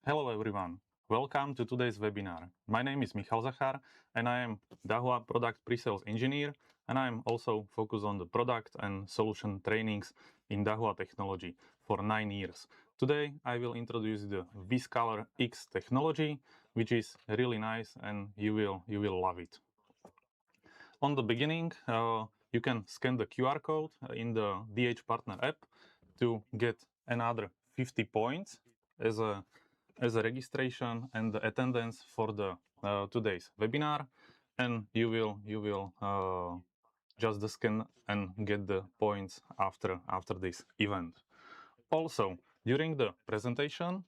Hello everyone, welcome to today's webinar. My name is Michal Zachar and I am Dahua Product Pre-Sales Engineer, and I am also focused on the product and solution trainings in Dahua technology for 9 years. Today I will introduce the WizColor X technology, which is really nice and you will love it. On the beginning, you can scan the QR code in the DH Partner app to get another 50 points as a registration and the attendance for the today's webinar, and you will just scan and get the points after this event. Also, during the presentation,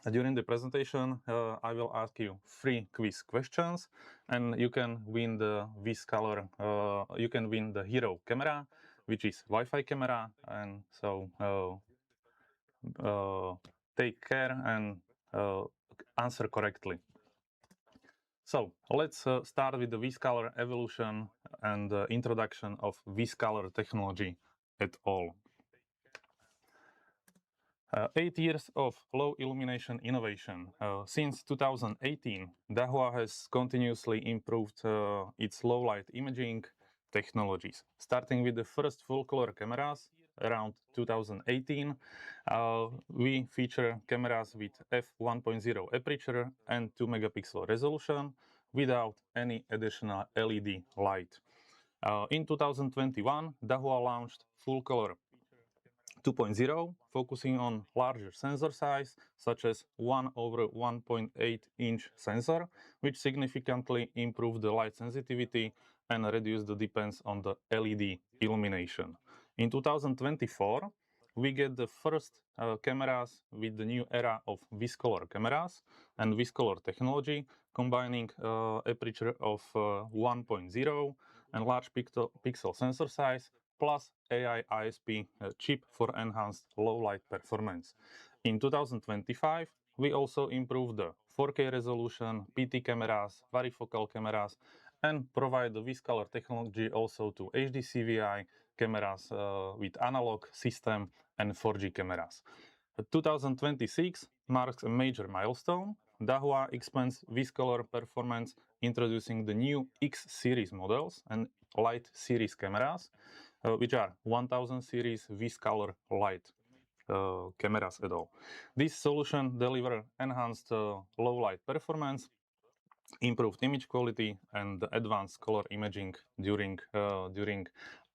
I will ask you 3 quiz questions, and you can win the WizColor. You can win the Hero camera, which is Wi-Fi camera, and so take care and answer correctly. So let's start with the WizColor evolution and the introduction of WizColor technology at all. 8 years of low illumination innovation. Since 2018, Dahua has continuously improved its low light imaging technologies, starting with the first full color cameras around 2018. We feature cameras with f1.0 aperture and 2 megapixel resolution without any additional LED light. In 2021, Dahua launched full color 2.0, focusing on larger sensor size, such as 1/1.8-inch sensor, which significantly improve the light sensitivity and reduce the dependence on the LED illumination. In 2024, we get the first cameras with the new era of WizColor cameras and WizColor technology, combining aperture of 1.0 and large pixel sensor size, plus AI ISP chip for enhanced low light performance. In 2025, we also improved the 4K resolution, PT cameras, varifocal cameras, and provide the WizColor technology also to HD CVI cameras with analog system and 4G cameras. 2026 marks a major milestone. Dahua expands WizColor performance, introducing the new X series models and Light series cameras, which are 1000 series WizColor Light cameras at all. This solution delivers enhanced low light performance, improved image quality, and advanced color imaging during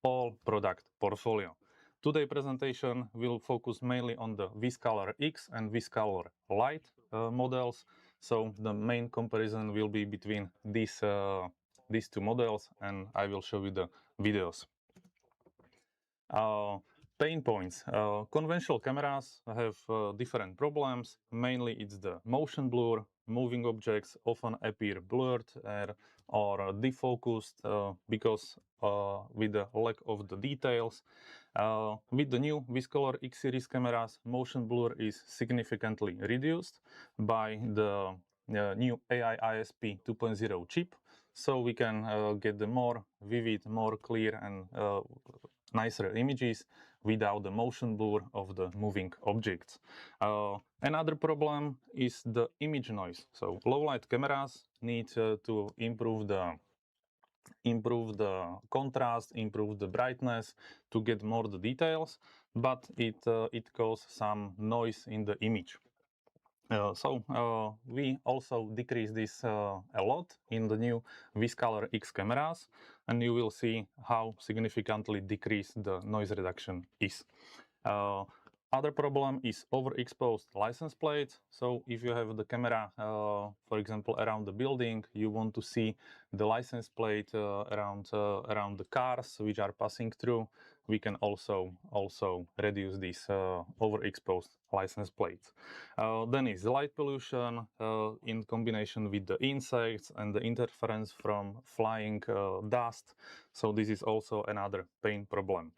all product portfolio. Today's presentation will focus mainly on the WizColor X and WizColor Lite models. So the main comparison will be between these two models, and I will show you the videos. Pain points. Conventional cameras have different problems. Mainly it's the motion blur. Moving objects often appear blurred or defocused because with the lack of the details. With the new WizColor X series cameras, motion blur is significantly reduced by the new AI ISP 2.0 chip, so we can get the more vivid, more clear and nicer images without the motion blur of the moving objects. Another problem is the image noise. So low light cameras need to improve the contrast, improve the brightness to get more the details, but it causes some noise in the image. So we also decrease this a lot in the new WizColor X cameras, and you will see how significantly decreased the noise reduction is. Other problem is overexposed license plates. So if you have the camera, for example, around the building, you want to see the license plate around the cars which are passing through. We can also reduce these overexposed license plates. Then is light pollution in combination with the insects and the interference from flying dust. So this is also another pain problem.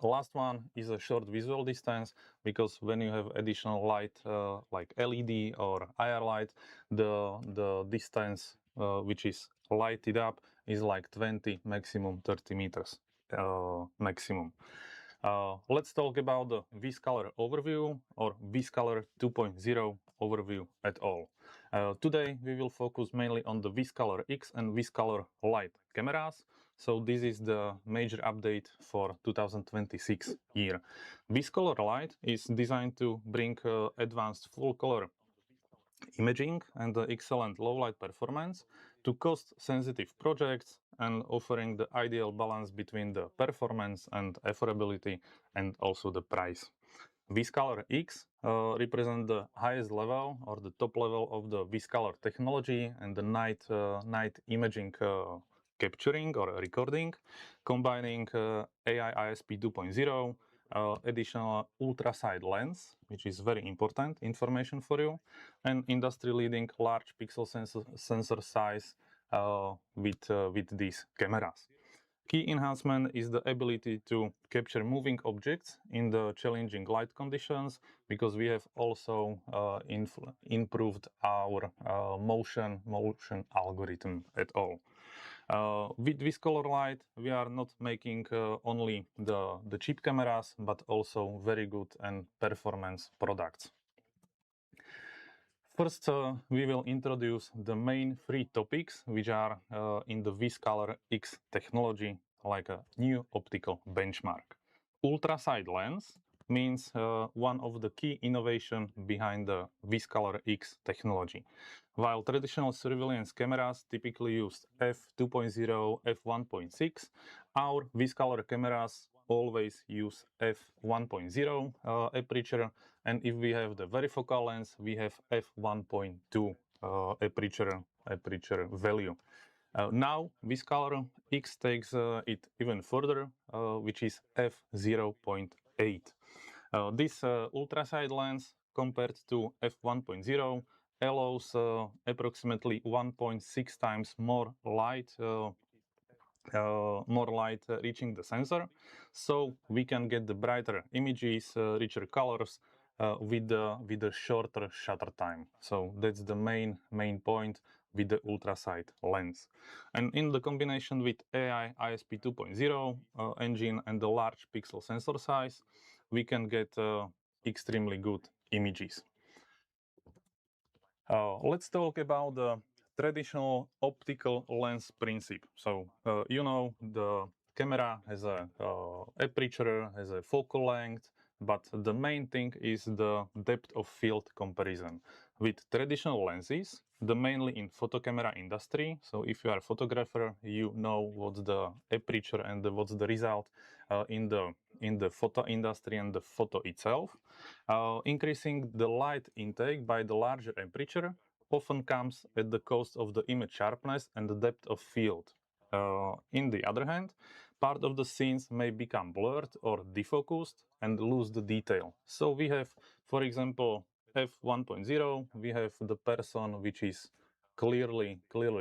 Last one is a short visual distance, because when you have additional light like LED or IR light, the distance which is lighted up is like 20, maximum 30 meters maximum. Let's talk about the WizColor overview or WizColor 2.0 overview at all. Today we will focus mainly on the WizColor X and WizColor Lite cameras. So this is the major update for 2026 year. WizColor Lite is designed to bring advanced full color imaging and excellent low light performance to cost sensitive projects, and offering the ideal balance between the performance and affordability and also the price. WizColor X represents the highest level or the top level of the WizColor technology and the night imaging capturing or recording, combining AI ISP 2.0, additional ultra-side lens, which is very important information for you, and industry-leading large pixel sensor size with these cameras. Key enhancement is the ability to capture moving objects in the challenging light conditions, because we have also improved our motion algorithm at all. With WizColor Lite, we are not making only the cheap cameras, but also very good and performance products. First, we will introduce the main three topics which are in the WizColor X technology, like a new optical benchmark. Ultra-side lens means one of the key innovation behind the WizColor X technology. While traditional surveillance cameras typically use f2.0, f1.6, our WizColor cameras always use f1.0 aperture, and if we have the varifocal lens, we have f1.2 aperture value. Now WizColor X takes it even further, which is f0.8. This ultra-side lens compared to f1.0 allows approximately 1.6 times more light reaching the sensor, so we can get the brighter images, richer colors with the shorter shutter time. So that's the main point with the ultra-side lens. And in the combination with AI ISP 2.0 engine and the large pixel sensor size, we can get extremely good images. Let's talk about the traditional optical lens principle. So you know, the camera has a aperture, has a focal length, but the main thing is the depth of field comparison. With traditional lenses, the mainly in photo camera industry, so if you are a photographer, you know what's the aperture and what's the result in the photo industry and the photo itself. Increasing the light intake by the larger aperture often comes at the cost of the image sharpness and the depth of field. In the other hand, part of the scenes may become blurred or defocused and lose the detail. So we have, for example, f1.0, we have the person which is clearly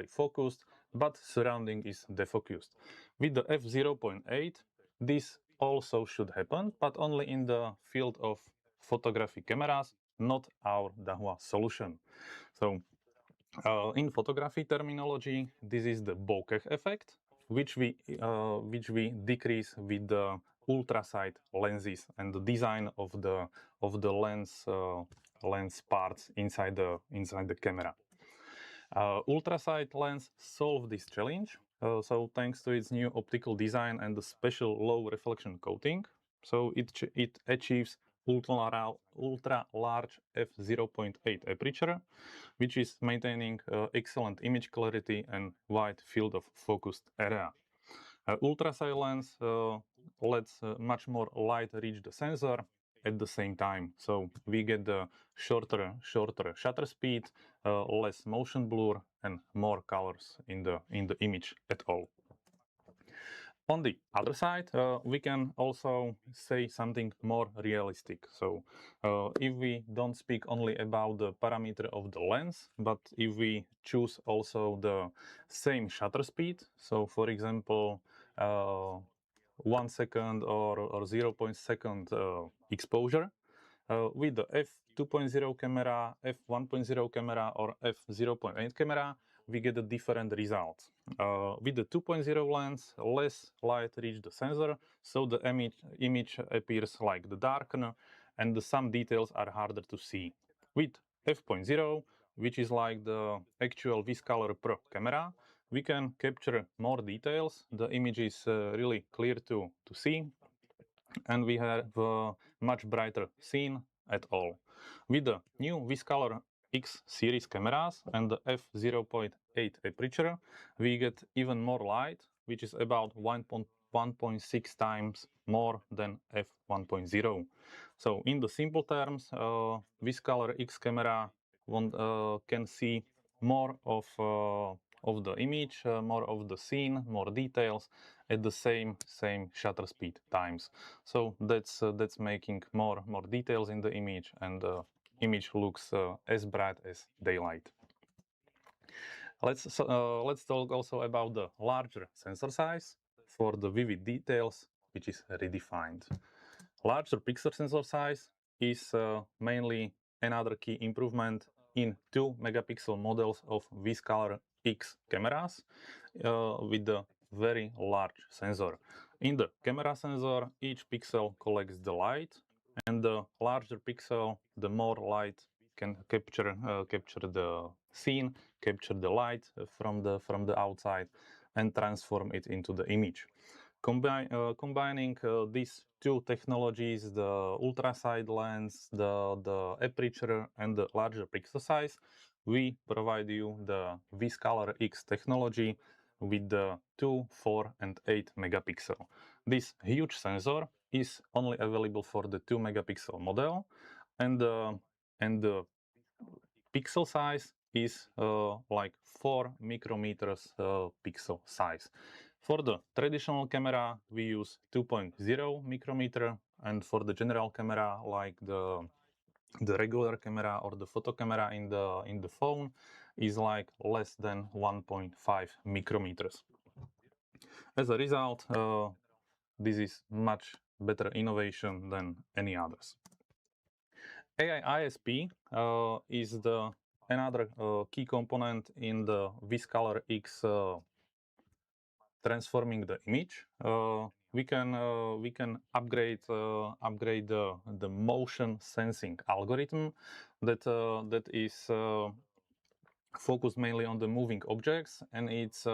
focused, but surrounding is defocused. With the f0.8, this also should happen, but only in the field of photographic cameras, not our Dahua solution. So in photography terminology, this is the bokeh effect, which we decrease with the ultra-side lenses and the design of the lens parts inside the camera. Ultra-side lens solve this challenge. So thanks to its new optical design and the special low reflection coating, so it achieves ultra large f0.8 aperture, which is maintaining excellent image clarity and wide field of focused area. Ultra-side lens lets much more light reach the sensor at the same time, so we get the shorter shutter speed, less motion blur, and more colors in the image at all. On the other side, we can also say something more realistic. So if we don't speak only about the parameter of the lens, but if we choose also the same shutter speed, so for example 1 second or 0.2 second exposure, with the f2.0 camera, f1.0 camera, or f0.8 camera, we get a different result. With the 2.0 lens, less light reach the sensor, so the image appears like the darker, and some details are harder to see. With f.0, which is like the actual WizColor Pro camera, we can capture more details. The image is really clear to see, and we have a much brighter scene at all. With the new WizColor X series cameras and the f0.8 aperture, we get even more light, which is about 1.6 times more than f1.0. So in the simple terms, WizColor X camera can see more of the image, more of the scene, more details at the same shutter speed times. So that's making more details in the image, and the image looks as bright as daylight. Let's talk also about the larger sensor size for the vivid details, which is redefined. Larger pixel sensor size is mainly another key improvement in 2 megapixel models of WizColor X cameras with the very large sensor. In the camera sensor, each pixel collects the light, and the larger pixel, the more light can capture the scene, capture the light from the outside, and transform it into the image. Combining these two technologies, the ultra-side lens, the aperture, and the larger pixel size, we provide you the WizColor X technology, with the 2, 4, and 8 megapixel. This huge sensor is only available for the 2 megapixel model, and the pixel size is like 4 micrometers pixel size. For the traditional camera, we use 2.0 micrometer, and for the general camera, like the regular camera or the photo camera in the phone, is like less than 1.5 micrometers. As a result, this is much better innovation than any others. AI ISP is the another key component in the WizColor X transforming the image. We can upgrade the motion sensing algorithm that is focused mainly on the moving objects, and it's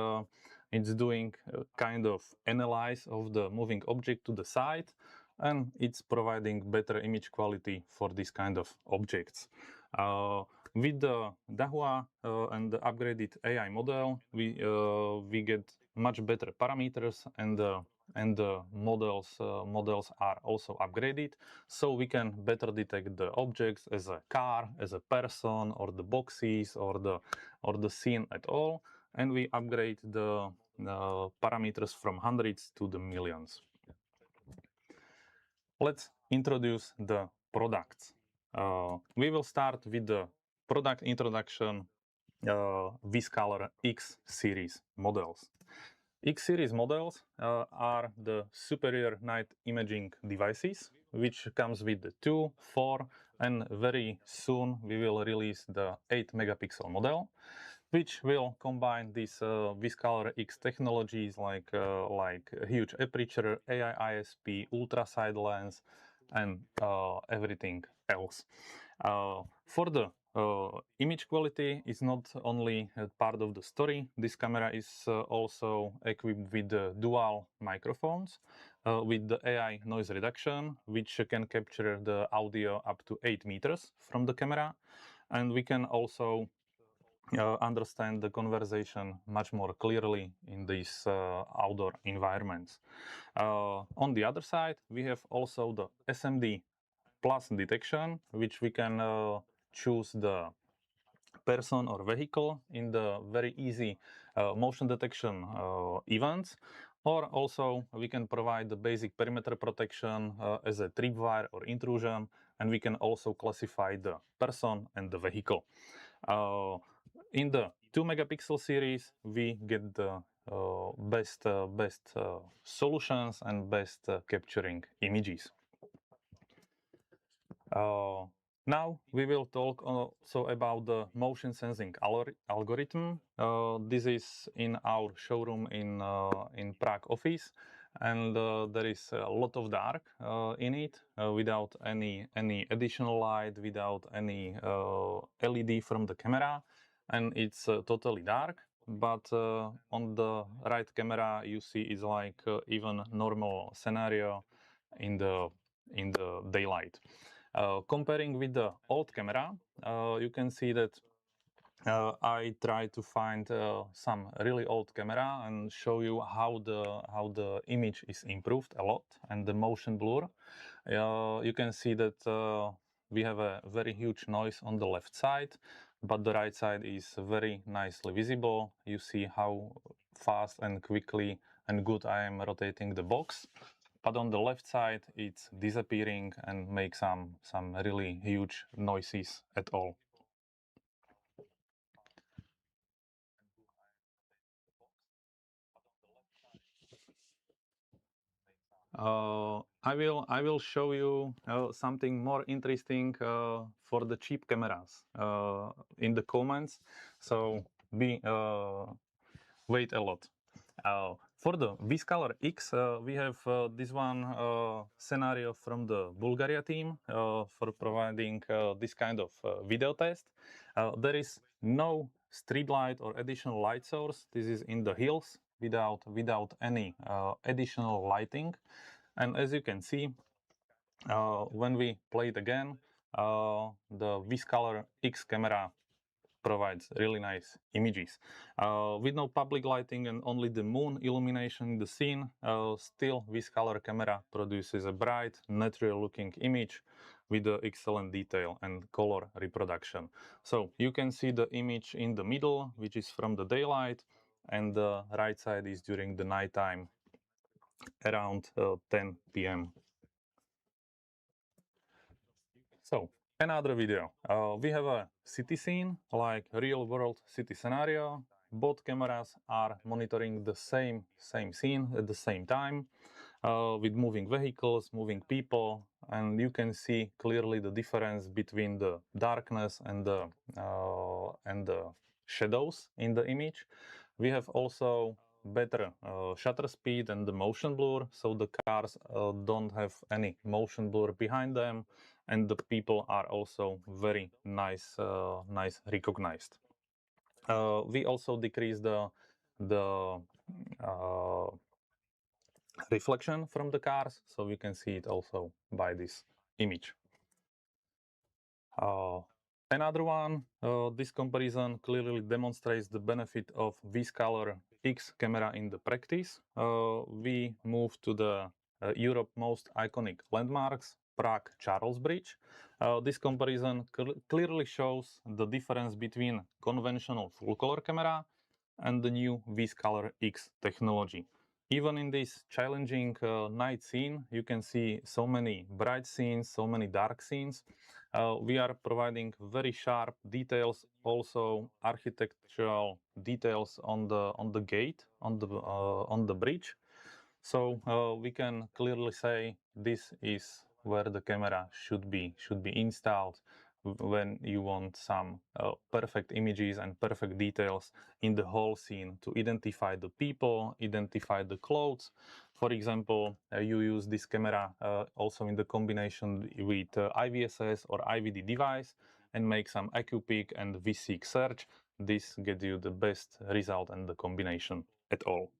doing a kind of analyze of the moving object to the side, and it's providing better image quality for this kind of objects. With the Dahua and the upgraded AI model, we get much better parameters, and the models are also upgraded, so we can better detect the objects as a car, as a person, or the boxes, or the scene at all, and we upgrade the parameters from hundreds to the millions. Let's introduce the products. We will start with the product introduction, WizColor X series models. X series models are the superior night imaging devices, which comes with the 2, 4, and very soon we will release the 8 megapixel model, which will combine these WizColor X technologies like huge aperture, AI ISP, ultra side lens, and everything else. For the image quality is not only a part of the story. This camera is also equipped with dual microphones with the AI noise reduction, which can capture the audio up to 8 meters from the camera, and we can also understand the conversation much more clearly in these outdoor environments. On the other side, we have also the SMD plus detection, which we can choose the person or vehicle in the very easy motion detection events, or also we can provide the basic perimeter protection as a tripwire or intrusion, and we can also classify the person and the vehicle. In the 2 megapixel series, we get the best solutions and best capturing images. Now we will talk also about the motion sensing algorithm. This is in our showroom in Prague office, and there is a lot of dark in it without any additional light, without any LED from the camera, and it's totally dark. But on the right camera, you see is like even normal scenario in the daylight. Comparing with the old camera, you can see that I try to find some really old camera and show you how the image is improved a lot, and the motion blur. You can see that we have a very huge noise on the left side, but the right side is very nicely visible. You see how fast and quickly and good I am rotating the box. But on the left side, it's disappearing and make some really huge noises at all. I will show you something more interesting for the cheap cameras in the comments. So wait a lot. For the WizColor X, we have this one scenario from the Bulgaria team for providing this kind of video test. There is no street light or additional light source. This is in the hills without any additional lighting. And as you can see, when we play it again, the WizColor X camera provides really nice images. With no public lighting and only the moon illumination in the scene, still WizColor camera produces a bright, natural looking image with excellent detail and color reproduction. So you can see the image in the middle, which is from the daylight, and the right side is during the nighttime around 10 p.m. So another video. We have a city scene, like real world city scenario. Both cameras are monitoring the same scene at the same time, with moving vehicles, moving people, and you can see clearly the difference between the darkness and the shadows in the image. We have also better shutter speed and the motion blur, so the cars don't have any motion blur behind them, and the people are also very nice recognized. We also decrease the reflection from the cars, so we can see it also by this image. Another one, this comparison clearly demonstrates the benefit of WizColor X camera in the practice. We move to the Europe's most iconic landmarks, Prague Charles Bridge. This comparison clearly shows the difference between conventional full-color camera and the new WizColor X technology. Even in this challenging night scene, you can see so many bright scenes, so many dark scenes. We are providing very sharp details, also architectural details on the gate, on the bridge. So we can clearly say this is where the camera should be installed when you want some perfect images and perfect details in the whole scene to identify the people, identify the clothes. For example, you use this camera also in the combination with IVSS or IVD device and make some AcuPic and VSeek search. This gets you the best result and the combination at all.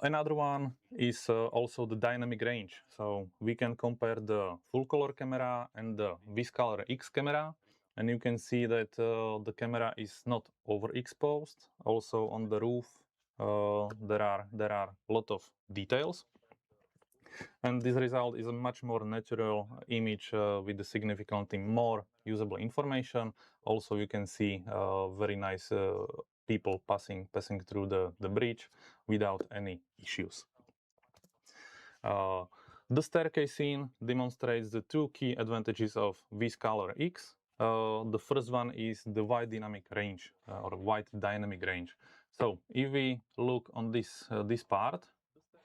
Another one is also the dynamic range. So we can compare the full color camera and the WizColor X camera, and you can see that the camera is not overexposed. Also on the roof, there are a lot of details, and this result is a much more natural image with the significantly more usable information. Also, you can see very nice people passing through the bridge without any issues. The staircase scene demonstrates the two key advantages of WizColor X. The first one is the wide dynamic range or wide dynamic range. So if we look on this part,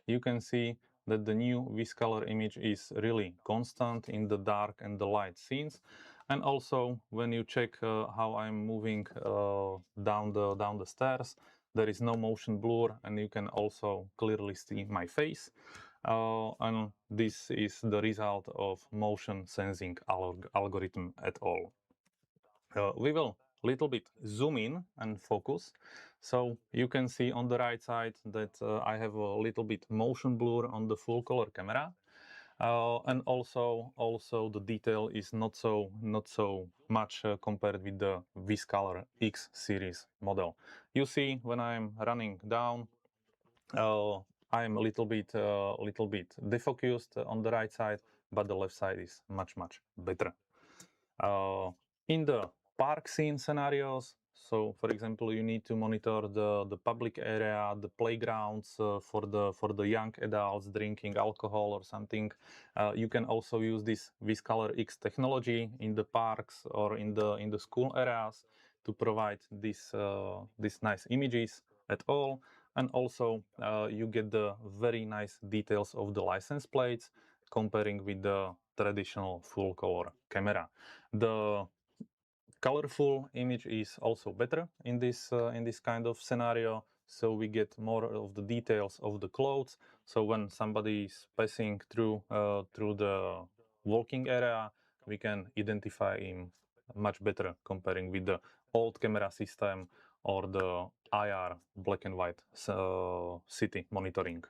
you can see that the new WizColor image is really constant in the dark and the light scenes. And also, when you check how I'm moving down the stairs, there is no motion blur, and you can also clearly see my face. And this is the result of motion sensing algorithm at all. We will little bit zoom in and focus. So you can see on the right side that I have a little bit motion blur on the full color camera. And also the detail is not so much compared with the WizColor X series model. You see when I'm running down, I'm a little bit defocused on the right side, but the left side is much better. In the park scene scenarios, so for example, you need to monitor the public area, the playgrounds for the young adults drinking alcohol or something. You can also use this WizColor X technology in the parks or in the school areas to provide these nice images at all. And also you get the very nice details of the license plates comparing with the traditional full color camera. The colorful image is also better in this kind of scenario, so we get more of the details of the clothes. So when somebody is passing through the walking area, we can identify him much better comparing with the old camera system or the IR black and white city monitoring.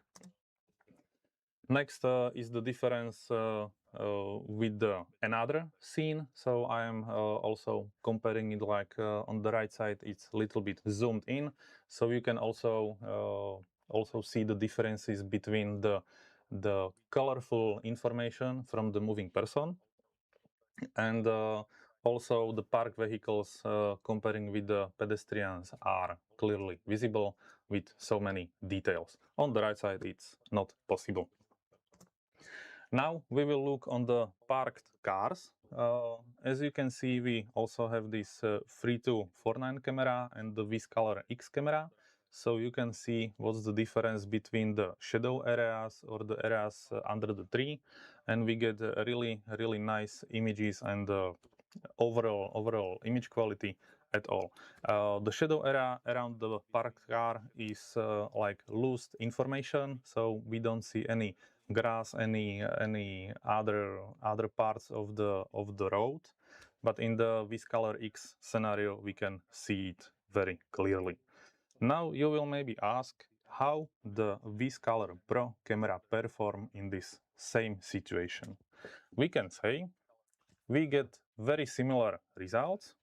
Next is the difference with another scene. So I am also comparing it like on the right side, it's a little bit zoomed in. So you can also see the differences between the colorful information from the moving person and also the park vehicles comparing with the pedestrians are clearly visible with so many details. On the right side, it's not possible. Now we will look on the parked cars. As you can see, we also have this 3249 camera and the WizColor X camera. So you can see what's the difference between the shadow areas or the areas under the tree, and we get really nice images and overall image quality at all. The shadow area around the parked car is like loose information, so we don't see any grass, any other parts of the road. But in the WizColor X scenario, we can see it very clearly. Now you will maybe ask how the WizColor Pro camera perform in this same situation. We can say we get very similar results.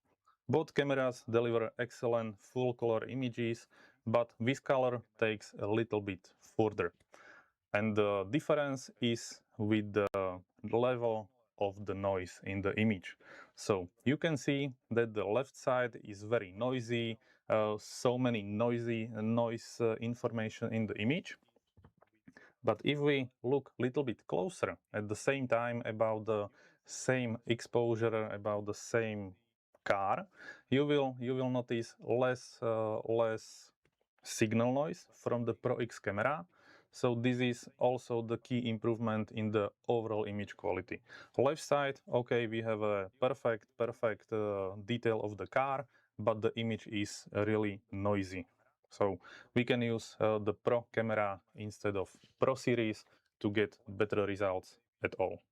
Both cameras deliver excellent full color images, but WizColor takes a little bit further. And the difference is with the level of the noise in the image. So you can see that the left side is very noisy, so many noise information in the image. But if we look a little bit closer at the same time about the same exposure, about the same car, you will notice less signal noise from the Pro X camera. So this is also the key improvement in the overall image quality. Left side, okay, we have a perfect detail of the car, but the image is really noisy. So we can use the Pro camera instead of Pro series to get better results at all.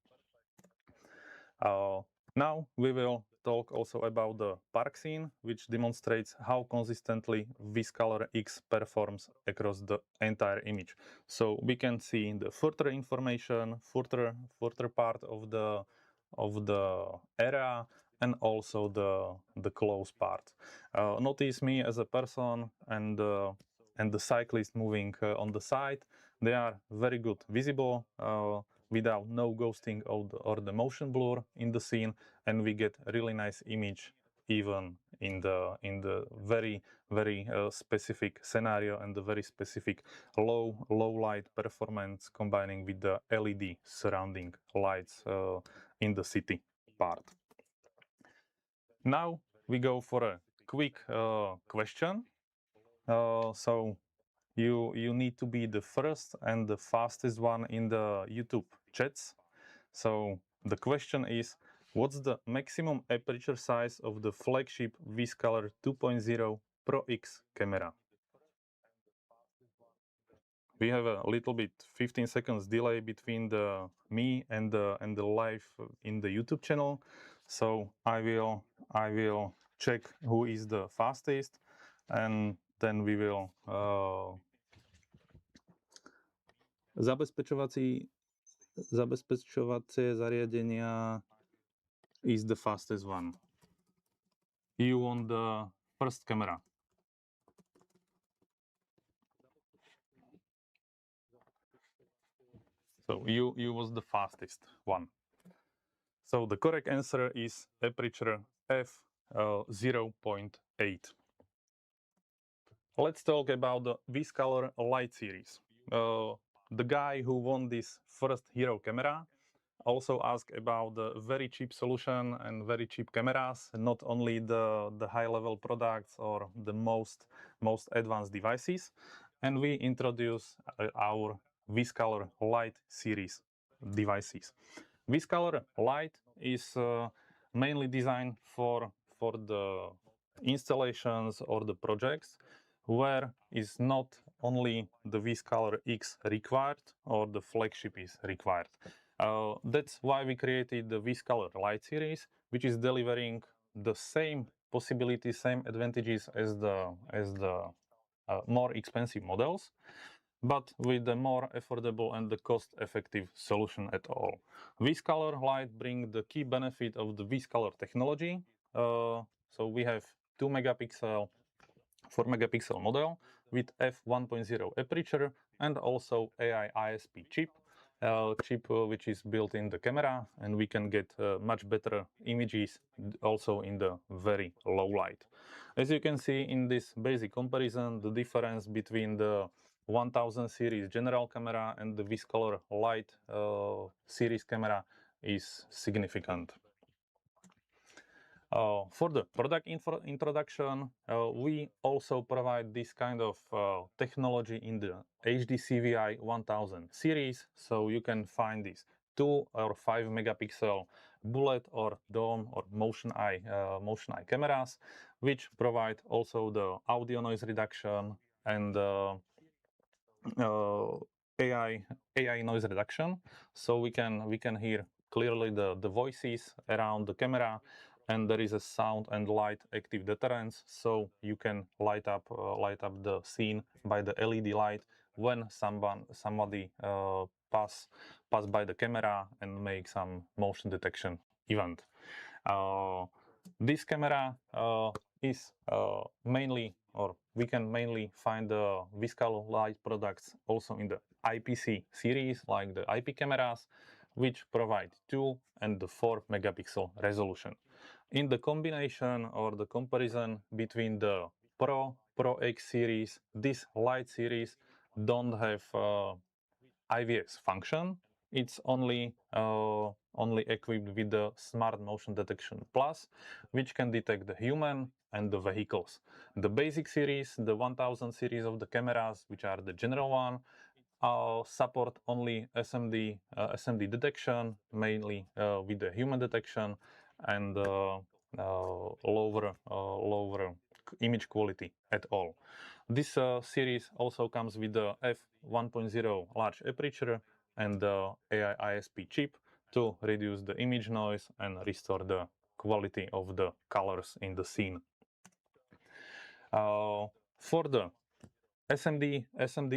Now we will talk also about the park scene, which demonstrates how consistently WizColor X performs across the entire image. So we can see the further information, further part of the area, and also the close part. Notice me as a person and the cyclist moving on the side. They are very good visible without no ghosting or the motion blur in the scene, and we get a really nice image even in the very specific scenario and the very specific low light performance combining with the LED surrounding lights in the city part. Now we go for a quick question. So you need to be the first and the fastest one in the YouTube chats. So the question is, what's the maximum aperture size of the flagship WizColor 2.0 Pro X camera? We have a little bit 15 seconds delay between me and the live in the YouTube channel. So I will check who is the fastest, and then we will zabezpečovacie zariadenia is the fastest one. You want the first camera. So you was the fastest one. So the correct answer is aperture f 0.8. Let's talk about the WizColor Light series. The guy who won this first hero camera also asked about the very cheap solution and very cheap cameras, not only the high-level products or the most advanced devices. And we introduce our WizColor Light series devices. WizColor Light is mainly designed for the installations or the projects where is not only the WizColor X required or the flagship is required. That's why we created the WizColor Light series, which is delivering the same possibilities, same advantages as the more expensive models. but with a more affordable and the cost-effective solution at all. WizColor light bring the key benefit of the WizColor technology. So we have 2 megapixel, 4 megapixel model with f1.0 aperture and also AI ISP chip, which is built in the camera, and we can get much better images also in the very low light. As you can see in this basic comparison, the difference between the 1000 series general camera and the WizColor light series camera is significant. For the product introduction, we also provide this kind of technology in the HD CVI 1000 series. So you can find these 2 or 5 megapixel bullet or dome or motion eye cameras, which provide also the audio noise reduction and AI noise reduction. So we can hear clearly the voices around the camera, and there is a sound and light active deterrence, so you can light up the scene by the LED light when somebody pass by the camera and make some motion detection event. This camera is mainly, or we can mainly find the WizColor light products also in the IPC series, like the IP cameras, which provide 2 and the 4 megapixel resolution. In the combination or the comparison between the Pro X series, this light series don't have IVS function. It's only equipped with the Smart Motion Detection Plus, which can detect the human and the vehicles. The basic series, the 1000 series of the cameras, which are the general one, support only SMD detection, mainly with the human detection and lower image quality at all. This series also comes with the f1.0 large aperture and the AI ISP chip to reduce the image noise and restore the quality of the colors in the scene. For the SMD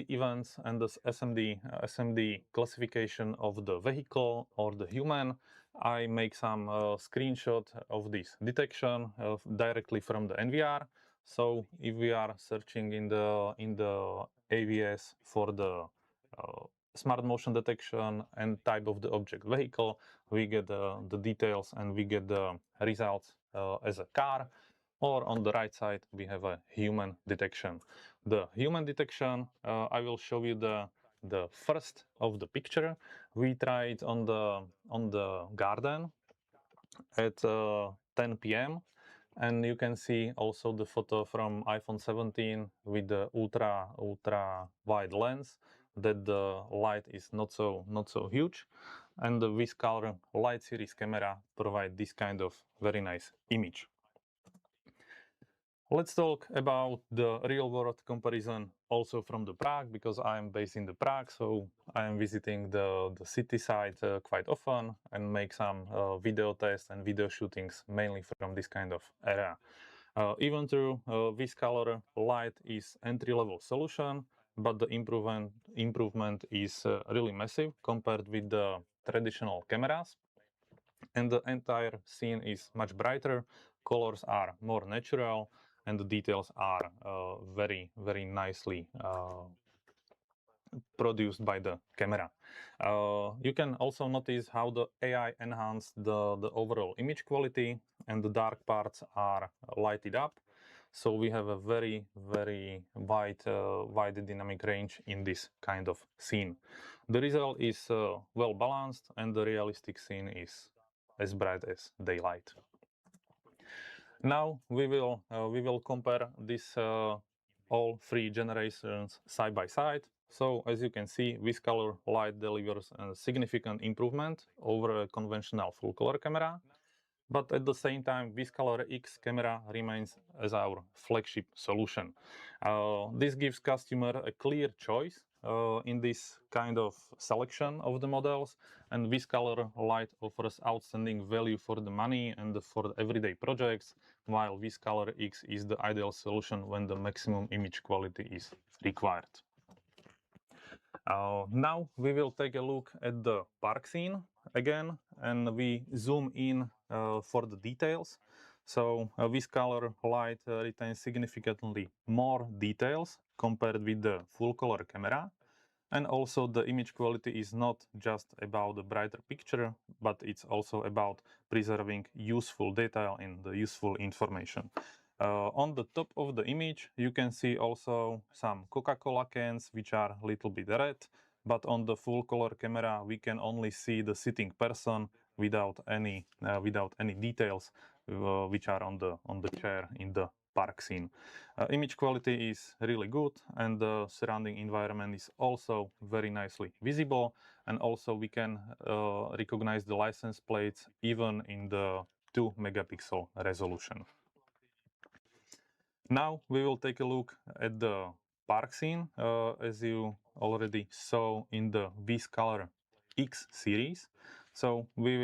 events and the SMD classification of the vehicle or the human, I make some screenshot of this detection directly from the NVR. So if we are searching in the AVS for the smart motion detection and type of the object vehicle, we get the details and we get the results as a car. Or on the right side, we have a human detection. The human detection, I will show you the first of the picture. We tried on the garden at 10 p.m. and you can see also the photo from iPhone 17 with the ultra wide lens, that the light is not so huge, and the WizColor light series camera provide this kind of very nice image. Let's talk about the real-world comparison also from the Prague, because I am based in the Prague, so I am visiting the city side quite often and make some video tests and video shootings mainly from this kind of area. Even though WizColor light is entry-level solution, but the improvement is really massive compared with the traditional cameras. And the entire scene is much brighter, colors are more natural, and the details are very nicely produced by the camera. You can also notice how the AI enhanced the overall image quality, and the dark parts are lighted up. So we have a very wide dynamic range in this kind of scene. The result is well balanced, and the realistic scene is as bright as daylight. Now we will compare this all 3 generations side by side. So as you can see, WizColor light delivers a significant improvement over a conventional full color camera. But at the same time, WizColor X camera remains as our flagship solution. This gives customer a clear choice in this kind of selection of the models, and WizColor Lite offers outstanding value for the money and for the everyday projects, while WizColor X is the ideal solution when the maximum image quality is required. Now we will take a look at the park scene again, and we zoom in for the details. So WizColor light retains significantly more details compared with the full color camera. And also the image quality is not just about the brighter picture, but it's also about preserving useful detail and the useful information. On the top of the image, you can see also some Coca-Cola cans, which are a little bit red, but on the full color camera, we can only see the sitting person without any details which are on the chair in the park scene. Image quality is really good, and the surrounding environment is also very nicely visible, and also we can recognize the license plates even in the 2 megapixel resolution. Now we will take a look at the park scene, as you already saw in the WizColor X series. So we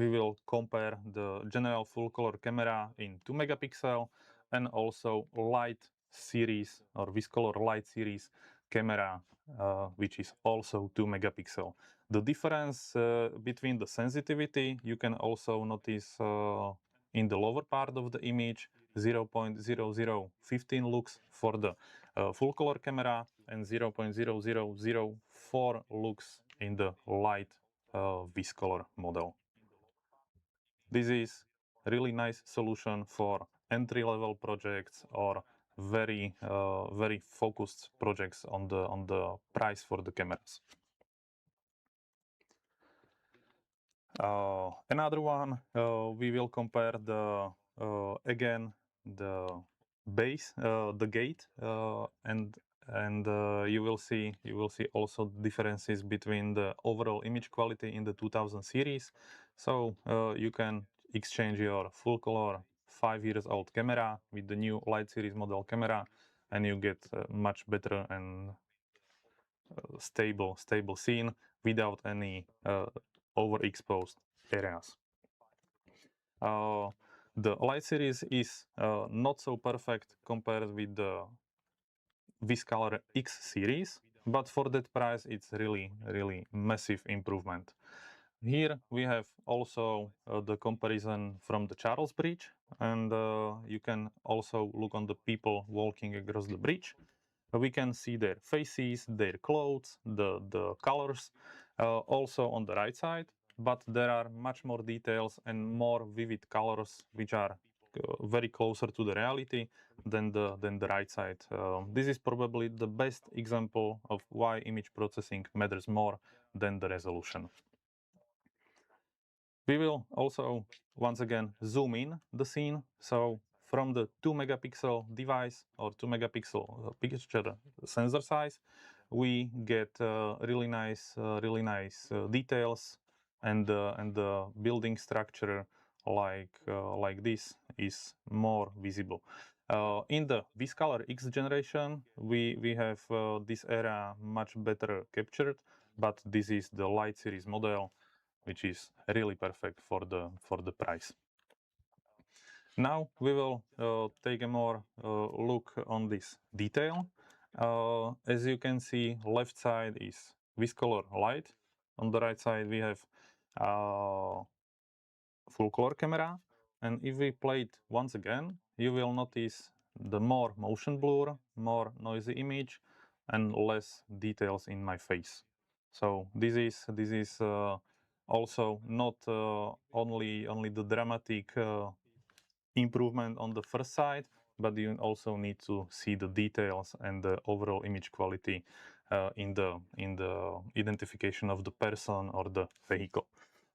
will compare the general full color camera in 2 megapixel and also light series or WizColor light series camera, which is also 2 megapixel. The difference between the sensitivity you can also notice in the lower part of the image. 0.0015 lux for the full color camera and 0.0004 lux in the light WizColor model. This is a really nice solution for entry-level projects or very focused projects on the price for the cameras. Another one, we will compare the again the base, the gate, and you will see also differences between the overall image quality in the 2000 series. So you can exchange your full color 5 years old camera with the new light series model camera, and you get much better and stable scene without any overexposed areas. The light series is not so perfect compared with the WizColor X series, but for that price it's really massive improvement. Here we have also the comparison from the Charles Bridge, and you can also look on the people walking across the bridge. We can see their faces, their clothes, the colors, also on the right side, but there are much more details and more vivid colors which are very closer to the reality than the right side. This is probably the best example of why image processing matters more than the resolution. We will also once again zoom in the scene. So from the 2 megapixel device or 2 megapixel picture sensor size, we get really nice details, and the building structure like this is more visible. In the WizColor X generation, we have this area much better captured, but this is the light series model, which is really perfect for the price. Now we will take a more look on this detail. As you can see, left side is WizColor light. On the right side we have full color camera, and if we play it once again, you will notice the more motion blur, more noisy image, and less details in my face. So this is also not only the dramatic improvement on the first side, but you also need to see the details and the overall image quality in the identification of the person or the vehicle.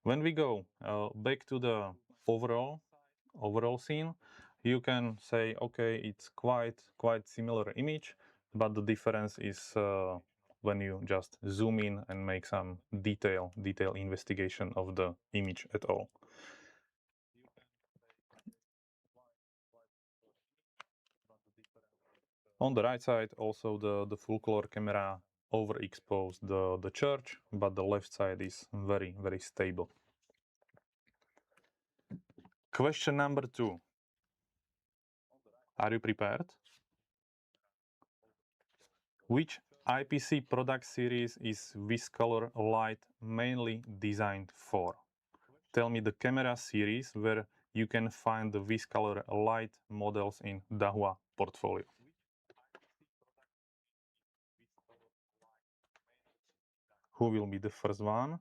When we go back to the overall scene, you can say, okay, it's quite similar image, but the difference is when you just zoom in and make some detail investigation of the image at all. On the right side, also the full color camera overexposed the church, but the left side is very stable. Question number 2. Are you prepared? Which IPC product series is WizColor light mainly designed for? Tell me the camera series where you can find the WizColor light models in Dahua portfolio. Who will be the first one?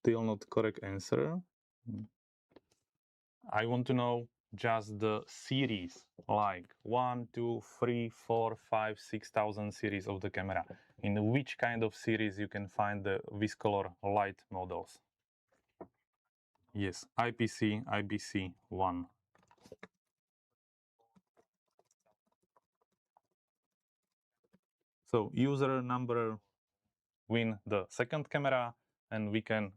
Still not correct answer. I want to know just the series, like 1, 2, 3, 4, 5, 6,000 series of the camera. In which kind of series you can find the WizColor light models? Yes, IPC, IBC1. So user number win the second camera, and we can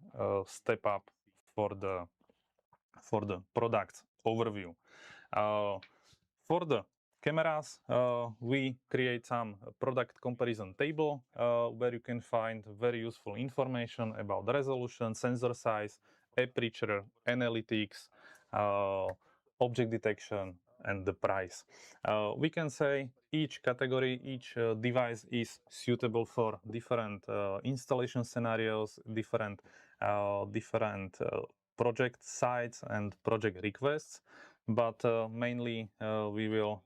step up for the product overview. For the cameras, we create some product comparison table where you can find very useful information about the resolution, sensor size, aperture, analytics, object detection, and the price. We can say each category, each device is suitable for different installation scenarios, different project sites and project requests, but mainly we will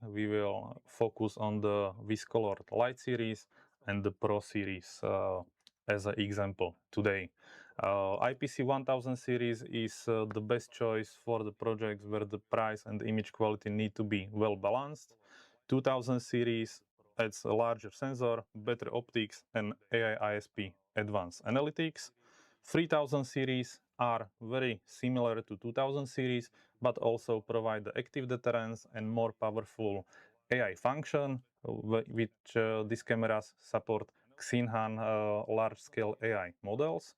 focus on the WizColor Light series and the Pro series as an example today. IPC 1000 series is the best choice for the projects where the price and image quality need to be well balanced. 2000 series adds a larger sensor, better optics, and AI ISP advanced analytics. 3000 series are very similar to 2000 series, but also provide the active deterrence and more powerful AI function, which these cameras support Xinhan large-scale AI models.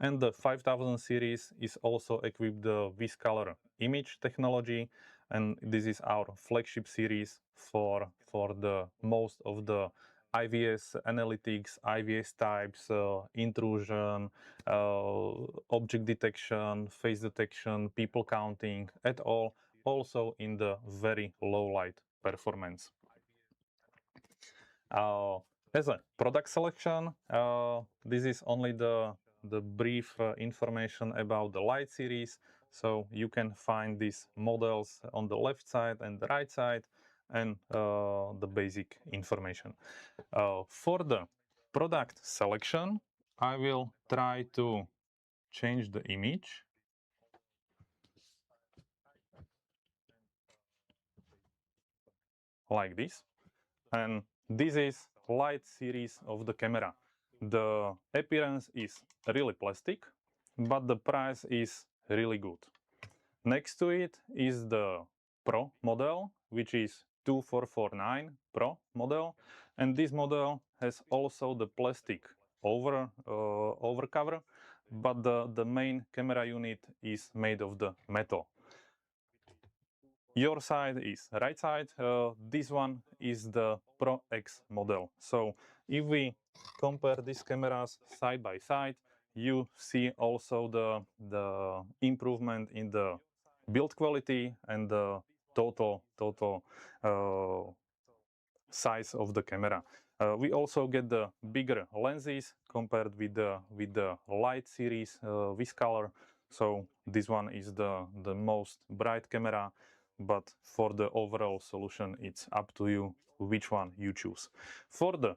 And the 5000 series is also equipped with color image technology, and this is our flagship series for the most of the IVS analytics, IVS types, intrusion, object detection, face detection, people counting, et al. Also in the very low light performance. As a product selection, this is only the brief information about the light series. So you can find these models on the left side and the right side, and the basic information. For the product selection, I will try to change the image. Like this. And this is light series of the camera. The appearance is really plastic, but the price is really good. Next to it is the Pro model, which is 2449 Pro model, and this model has also the plastic over cover, but the main camera unit is made of the metal. Your side is right side. This one is the Pro X model. So if we compare these cameras side by side, you see also the improvement in the build quality and the total size of the camera. We also get the bigger lenses compared with the light series WizColor. So this one is the most bright camera, but for the overall solution, it's up to you which one you choose. For the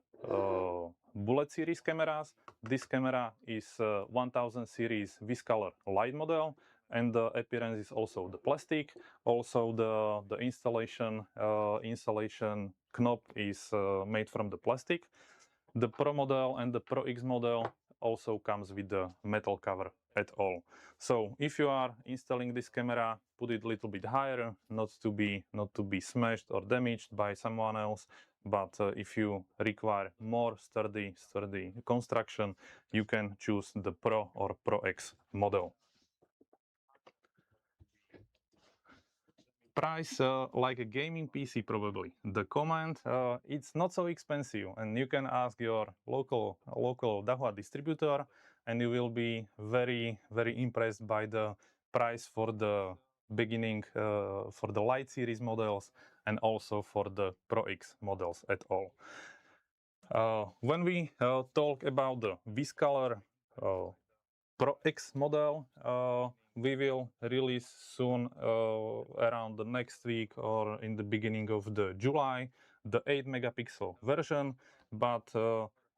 bullet series cameras, this camera is 1000 series WizColor light model, and the appearance is also the plastic. Also the installation knob is made from the plastic. The Pro model and the Pro X model also comes with the metal cover at all. So if you are installing this camera, put it a little bit higher, not to be smashed or damaged by someone else. But if you require more sturdy construction, you can choose the Pro or Pro X model. price like a gaming PC probably. The command, it's not so expensive, and you can ask your local Dahua distributor, and you will be very impressed by the price for the beginning for the Lite series models and also for the Pro X models at all. When we talk about the WizColor Pro X model, we will release soon around the next week or in the beginning of the July the 8 megapixel version, but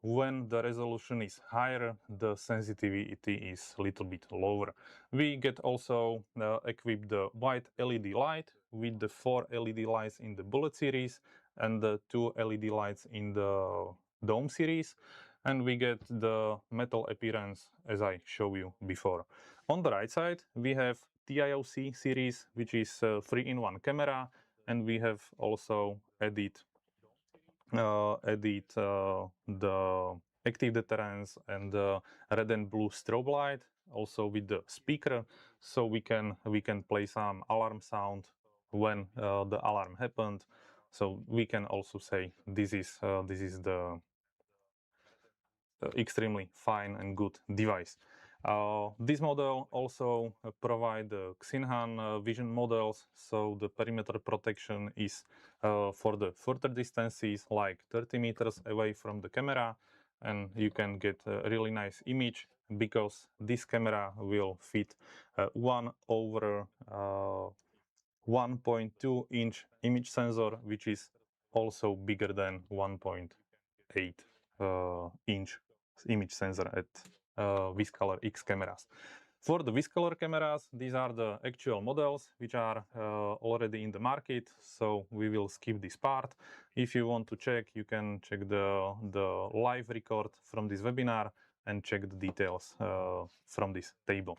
when the resolution is higher, the sensitivity is a little bit lower. We get also equipped the white LED light with the 4 LED lights in the Bullet series and the 2 LED lights in the Dome series, and we get the metal appearance as I showed you before. On the right side, we have TIOC series, which is a 3-in-1 camera, and we have also added the active deterrence and the red and blue strobe light, also with the speaker, so we can play some alarm sound when the alarm happened. So we can also say this is the extremely fine and good device. This model also provide Xinhan vision models, so the perimeter protection is for the further distances, like 30 meters away from the camera, and you can get a really nice image because this camera will fit 1.2-inch image sensor, which is also bigger than 1.8-inch image sensor at WizColor X cameras. For the WizColor cameras, these are the actual models which are already in the market, so we will skip this part. If you want to check, you can check the live record from this webinar and check the details from this table.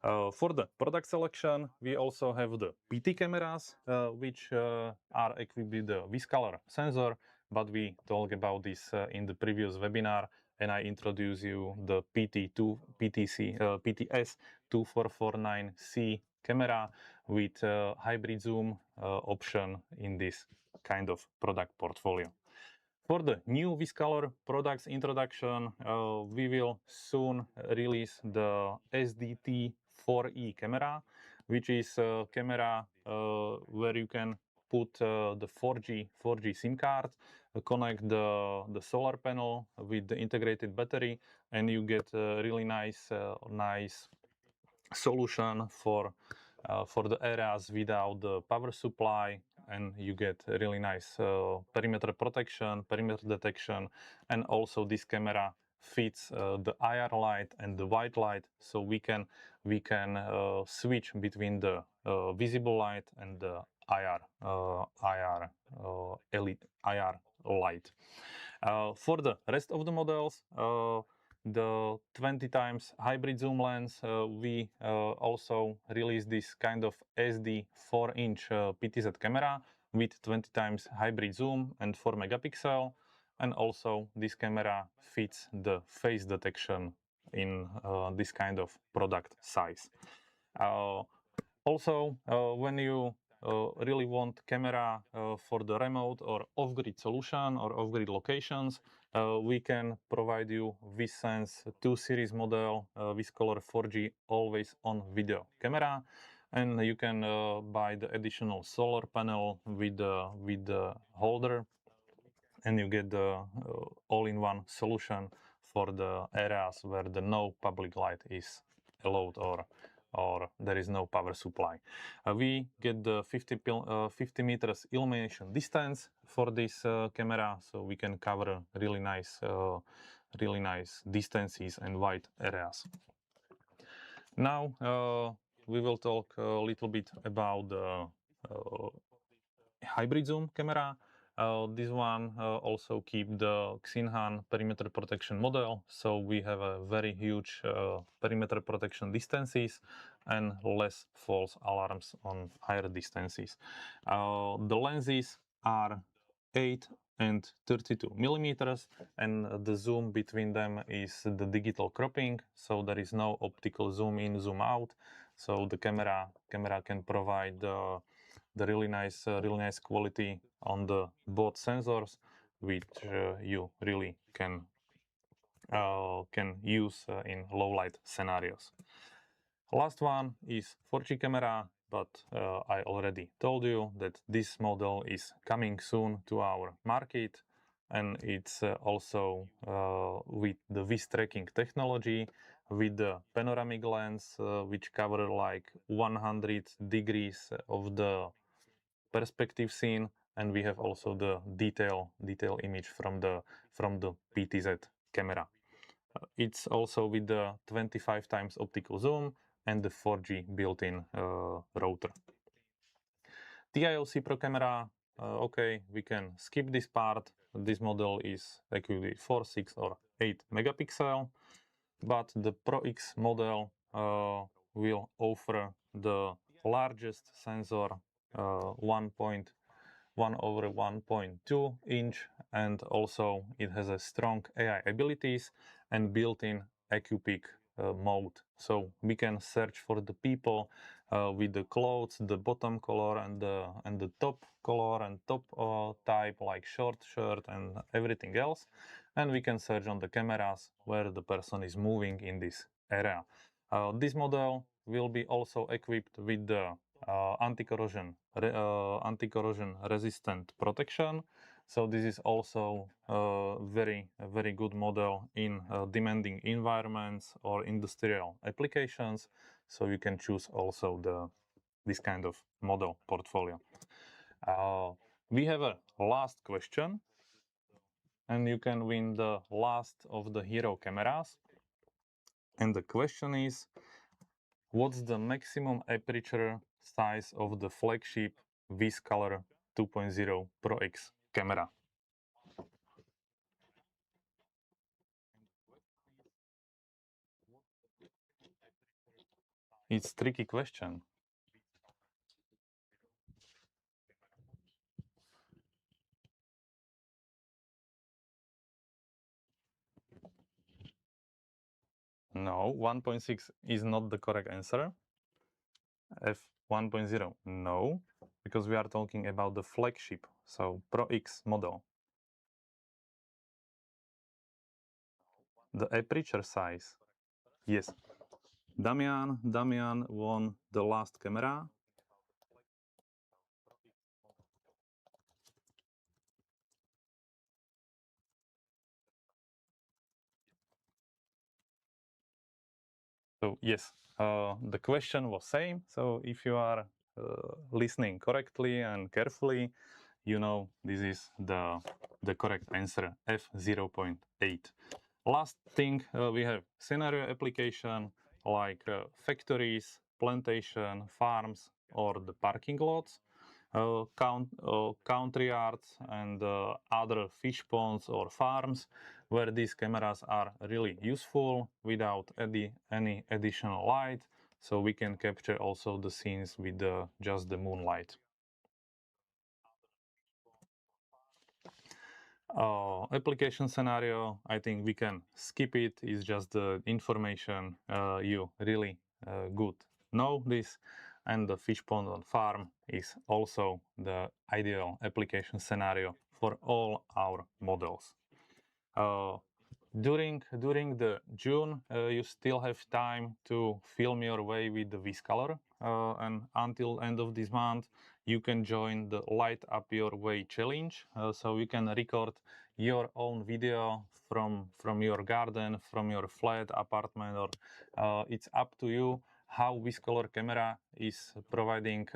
For the product selection, we also have the PT cameras, which are equipped with the WizColor sensor, but we talked about this in the previous webinar, and I introduce you the PTS 2449C camera with hybrid zoom option in this kind of product portfolio. For the new WizColor products introduction, we will soon release the SDT4E camera, which is a camera where you can put the 4G SIM card, connect the solar panel with the integrated battery, and you get a really nice solution for the areas without the power supply, and you get a really nice perimeter protection, perimeter detection, and also this camera fits the IR light and the white light, so we can switch between the visible light and the IR light. For the rest of the models, the 20 times hybrid zoom lens, we also released this kind of SD 4-inch PTZ camera with 20 times hybrid zoom and 4 megapixel, and also this camera fits the face detection in this kind of product size. Also, when you really want camera for the remote or off-grid solution or off-grid locations, we can provide you WizSense 2 series model WizColor 4G always on video camera, and you can buy the additional solar panel with the holder, and you get the all-in-one solution for the areas where the no public light is allowed or there is no power supply. We get the 50 meters illumination distance for this camera, so we can cover really nice distances and wide areas. Now we will talk a little bit about the hybrid zoom camera. This one also keep the Xinhan perimeter protection model, so we have a very huge perimeter protection distances and less false alarms on higher distances. The lenses are 8 and 32 millimeters, and the zoom between them is the digital cropping, so there is no optical zoom in, zoom out, so the camera can provide the really nice quality on the both sensors, which you really can use in low light scenarios. Last one is 4G camera, but I already told you that this model is coming soon to our market, and it's also with the Wiz tracking technology, with the panoramic lens, which cover like 100 degrees of the perspective scene, and we have also the detail image from the PTZ camera. It's also with the 25 times optical zoom and the 4G built-in router. TIOC Pro camera, okay, we can skip this part. This model is actually 4, 6 or 8 megapixel, but the Pro X model will offer the largest sensor, 1.1/1.2 inch, and also it has a strong AI abilities and built-in AcuPic mode. So we can search for the people with the clothes, the bottom color and the top color and top type, like short shirt and everything else. And we can search on the cameras where the person is moving in this area. This model will be also equipped with the anti-corrosion resistant protection. So this is also a very good model in demanding environments or industrial applications. So you can choose also this kind of model portfolio. We have a last question, and you can win the last of the hero cameras. And the question is, what's the maximum aperture size of the flagship WizColor 2.0 Pro X camera? It's a tricky question. No, 1.6 is not the correct answer. F1.0, no, because we are talking about the flagship, so Pro X model. The aperture size, yes. Damian won the last camera. So yes, the question was same. So if you are listening correctly and carefully, you know this is the correct answer, F0.8. Last thing, we have scenario application like factories, plantation, farms, or the parking lots, country yards, and other fish ponds or farms, where these cameras are really useful without any additional light, so we can capture also the scenes with just the moonlight. Application scenario, I think we can skip it. It's just the information you really good know this, and the fish pond on farm is also the ideal application scenario for all our models. During the June, you still have time to film your way with the WizColor, and until end of this month, you can join the Light Up Your Way challenge. So you can record your own video from your garden, from your flat, apartment, or it's up to you how WizColor camera is providing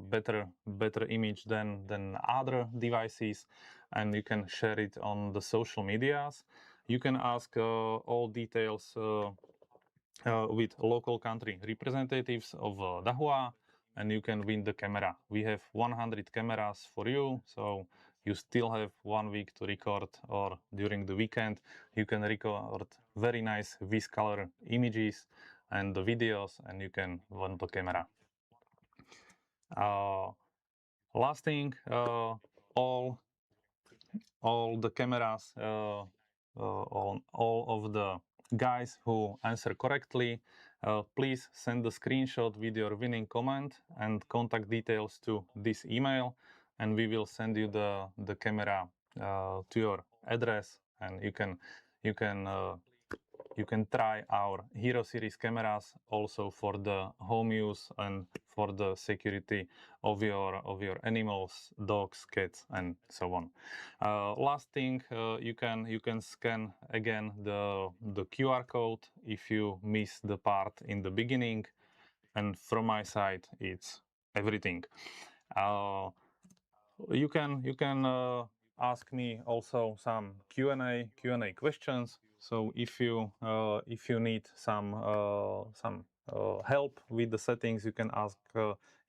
better image than other devices, and you can share it on the social medias. You can ask all details with local country representatives of Dahua, and you can win the camera. We have 100 cameras for you, so you still have 1 week to record, or during the weekend you can record very nice WizColor images and the videos, and you can win the camera. Last thing, all the cameras, all of the guys who answer correctly please send the screenshot with your winning comment and contact details to this email, and we will send you the camera to your address, and you can try our Hero Series cameras also for the home use and for the security of your animals, dogs, cats, and so on. Last thing, you can scan again the QR code if you miss the part in the beginning, and from my side it's everything. You can ask me also some Q&A questions. So if you need some help with the settings, you can ask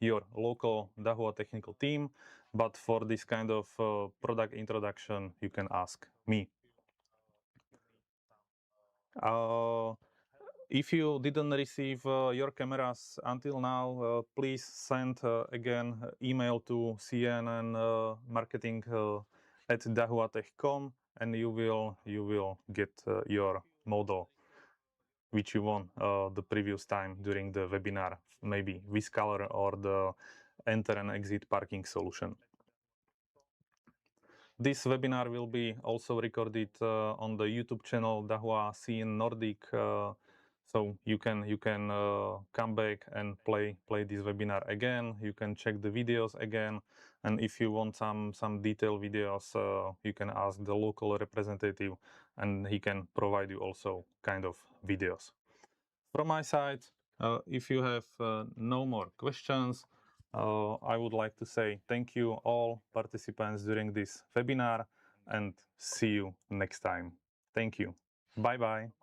your local Dahua technical team. But for this kind of product introduction, you can ask me. If you didn't receive your cameras until now, please send again email to CNN marketing at dahuatech.com, and you will get your model which you won the previous time during the webinar, maybe WizColor or the enter and exit parking solution. This webinar will be also recorded on the YouTube channel Dahua CN Nordic, so you can come back and play this webinar again. You can check the videos again, and if you want some detailed videos, you can ask the local representative, and he can provide you also kind of videos. From my side, if you have no more questions, I would like to say thank you all participants during this webinar, and see you next time. Thank you. Bye bye.